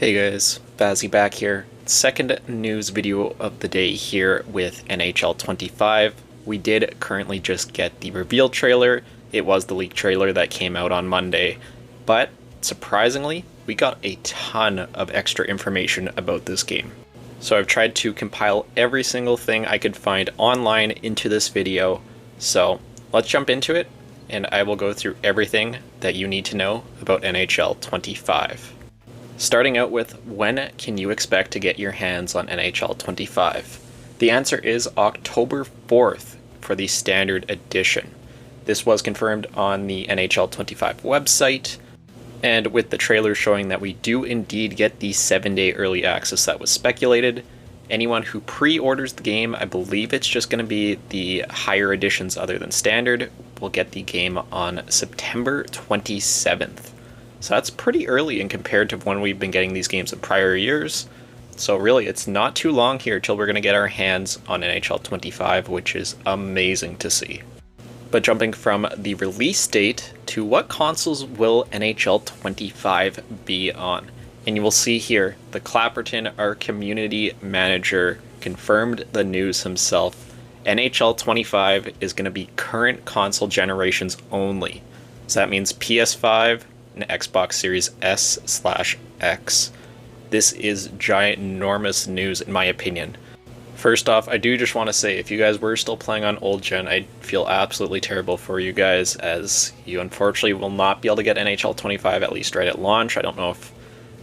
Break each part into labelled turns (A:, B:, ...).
A: Hey guys, Bazzy back here. Second news video of the day here with NHL 25. We did currently just get the reveal trailer. It was the leak trailer that came out on Monday, but surprisingly, we got a ton of extra information about this game. So I've tried to compile every single thing I could find online into this video. So let's jump into it, and I will go through everything that you need to know about NHL 25. Starting out with, when can you expect to get your hands on NHL 25? The answer is October 4th for the standard edition. This was confirmed on the NHL 25 website, and with the trailer showing that we do indeed get the 7-day early access that was speculated. Anyone who pre-orders the game, I believe it's just going to be the higher editions other than standard, will get the game on September 27th. So that's pretty early in compared to when we've been getting these games in prior years. So really, it's not too long here till we're going to get our hands on NHL 25, which is amazing to see. But jumping from the release date to what consoles will NHL 25 be on? And you will see here, the Clapperton, our community manager, confirmed the news himself. NHL 25 is going to be current console generations only. So that means PS5, and Xbox Series S/X. This is ginormous news in my opinion. First off, I do just want to say, if you guys were still playing on old gen, I feel absolutely terrible for you guys, as you unfortunately will not be able to get NHL 25 at least right at launch. I don't know if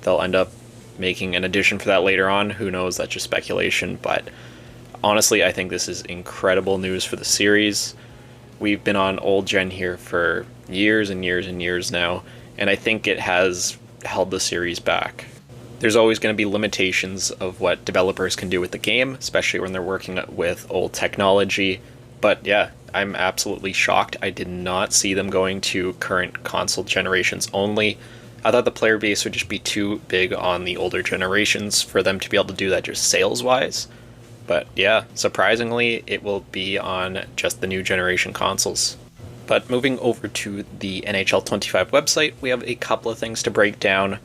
A: they'll end up making an edition for that later on. Who knows? That's just speculation. But honestly, I think this is incredible news for the series. We've been on old gen here for years and years and years now, and I think it has held the series back. There's always going to be limitations of what developers can do with the game, especially when they're working with old technology. But yeah, I'm absolutely shocked. I did not see them going to current console generations only. I thought the player base would just be too big on the older generations for them to be able to do that just sales-wise. But yeah, surprisingly, it will be on just the new generation consoles. But moving over to the NHL 25 website, we have a couple of things to break down.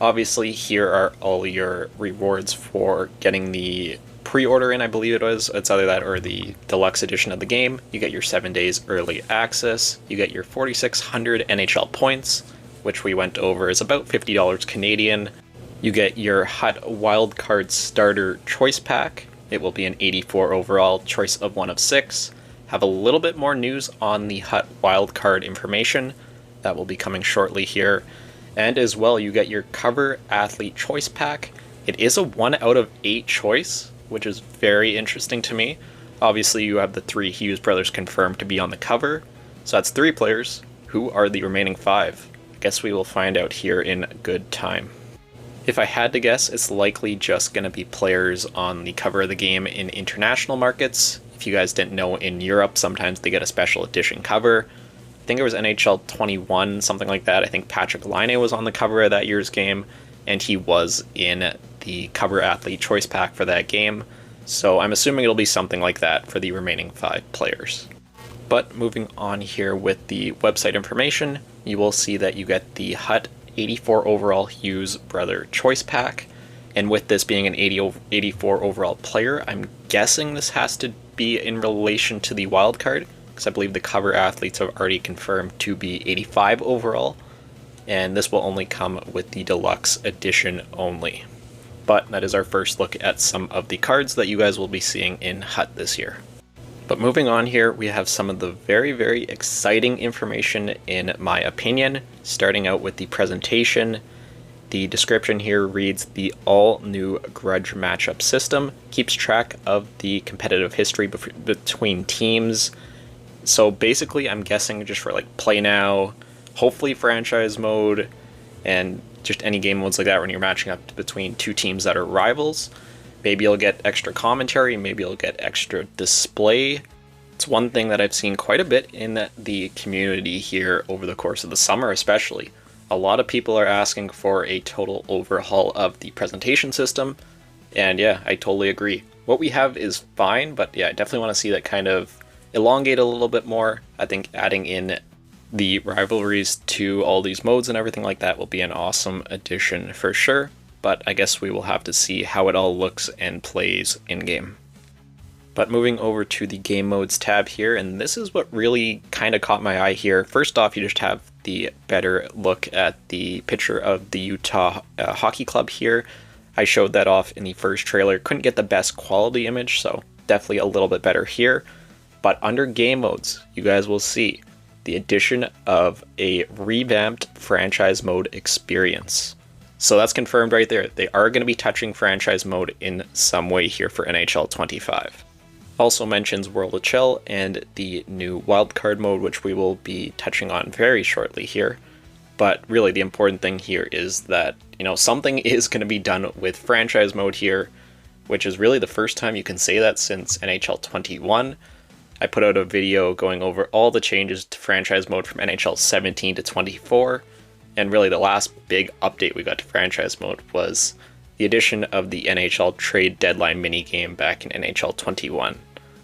A: Obviously, here are all your rewards for getting the pre-order in, I believe it was. It's either that or the deluxe edition of the game. You get your 7 days early access. You get your 4,600 NHL points, which we went over is about $50 Canadian. You get your Hut Wildcard Starter Choice Pack. It will be an 84 overall, choice of 1 of 6. Have a little bit more news on the Hut wildcard information that will be coming shortly here. And as well, you get your Cover Athlete Choice Pack. It is a 1 out of 8 choice, which is very interesting to me. Obviously, you have the 3 Hughes brothers confirmed to be on the cover. So that's 3 players. Who are the remaining 5? I guess we will find out here in good time. If I had to guess, it's likely just going to be players on the cover of the game in international markets. If you guys didn't know, in Europe, sometimes they get a special edition cover. I think it was NHL 21, something like that. I think Patrick Laine was on the cover of that year's game, and he was in the Cover Athlete Choice Pack for that game. So I'm assuming it'll be something like that for the remaining 5 players. But moving on here with the website information, you will see that you get the Hut 84 overall Hughes Brother Choice Pack. And with this being an 84 overall player, I'm guessing this has to be in relation to the wild card, because I believe the cover athletes have already confirmed to be 85 overall, and this will only come with the deluxe edition only. But that is our first look at some of the cards that you guys will be seeing in Hut this year. But moving on here, we have some of the very, very exciting information in my opinion, starting out with the presentation. The description here reads, the all-new Grudge matchup system keeps track of the competitive history between teams. So basically, I'm guessing just for like play now, hopefully franchise mode, and just any game modes like that when you're matching up between 2 teams that are rivals. Maybe you'll get extra commentary, maybe you'll get extra display. It's one thing that I've seen quite a bit in the community here over the course of the summer especially. A lot of people are asking for a total overhaul of the presentation system, and yeah, I totally agree. What we have is fine, but yeah, I definitely want to see that kind of elongate a little bit more. I think adding in the rivalries to all these modes and everything like that will be an awesome addition for sure. but I guess we will have to see how it all looks and plays in-game. But moving over to the game modes tab here, and this is what really kind of caught my eye here. First off, you just have the better look at the picture of the Utah Hockey Club here. I showed that off in the first trailer. Couldn't get the best quality image, so definitely a little bit better here. But under game modes, you guys will see the addition of a revamped franchise mode experience. So that's confirmed right there. They are going to be touching franchise mode in some way here for NHL 25. Also mentions World of Chill and the new Wildcard mode, which we will be touching on very shortly here. But really the important thing here is that, something is going to be done with franchise mode here, which is really the first time you can say that since NHL 21. I put out a video going over all the changes to franchise mode from NHL 17 to 24, and really the last big update we got to franchise mode was the addition of the NHL trade deadline minigame back in NHL 21.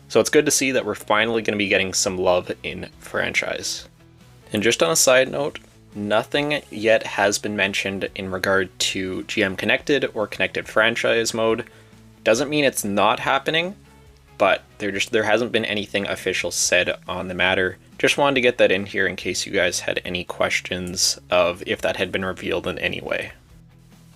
A: So it's good to see that we're finally going to be getting some love in franchise. And just on a side note, nothing yet has been mentioned in regard to GM Connected or Connected Franchise mode. Doesn't mean it's not happening, but there hasn't been anything official said on the matter. Just wanted to get that in here in case you guys had any questions of if that had been revealed in any way.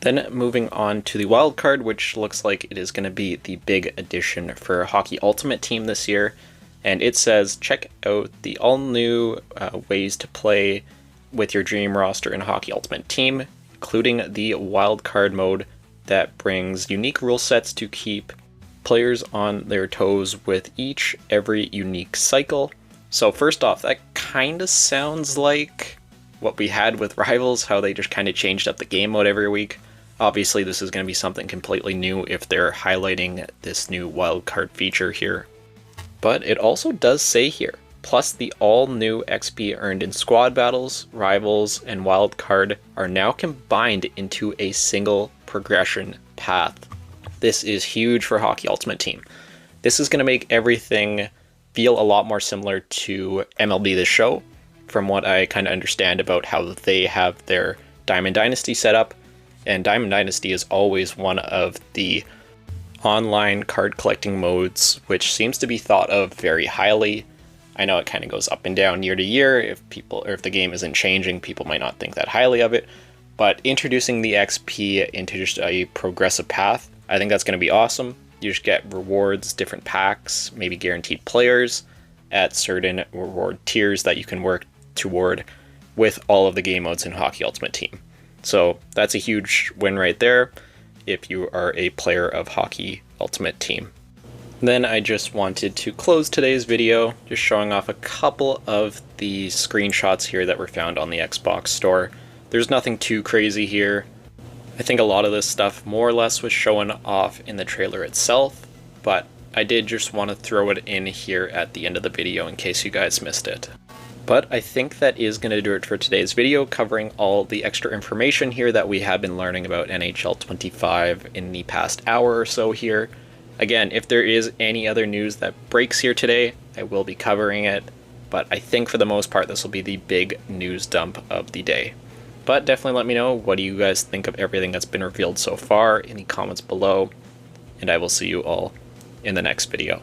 A: Then moving on to the Wildcard, which looks like it is going to be the big addition for Hockey Ultimate Team this year. And it says, check out the all-new ways to play with your dream roster in Hockey Ultimate Team, including the Wildcard mode that brings unique rule sets to keep players on their toes with every unique cycle. So first off, that kind of sounds like what we had with Rivals, how they just kind of changed up the game mode every week. Obviously, this is going to be something completely new if they're highlighting this new wildcard feature here. But it also does say here, plus the all-new XP earned in squad battles, Rivals, and Wildcard are now combined into a single progression path. This is huge for Hockey Ultimate Team. This is going to make everything feel a lot more similar to MLB The Show, from what I kind of understand about how they have their Diamond Dynasty set up. And Diamond Dynasty is always one of the online card collecting modes, which seems to be thought of very highly. I know it kind of goes up and down year to year. If the game isn't changing, people might not think that highly of it. But introducing the XP into just a progressive path, I think that's going to be awesome. You just get rewards, different packs, maybe guaranteed players at certain reward tiers that you can work toward with all of the game modes in Hockey Ultimate Team. So that's a huge win right there if you are a player of Hockey Ultimate Team. Then I just wanted to close today's video just showing off a couple of the screenshots here that were found on the Xbox store. There's nothing too crazy here. I think a lot of this stuff more or less was shown off in the trailer itself, but I did just want to throw it in here at the end of the video in case you guys missed it. But I think that is going to do it for today's video, covering all the extra information here that we have been learning about NHL 25 in the past hour or so here. Again, if there is any other news that breaks here today, I will be covering it, but I think for the most part this will be the big news dump of the day. But definitely let me know, what do you guys think of everything that's been revealed so far in the comments below, and I will see you all in the next video.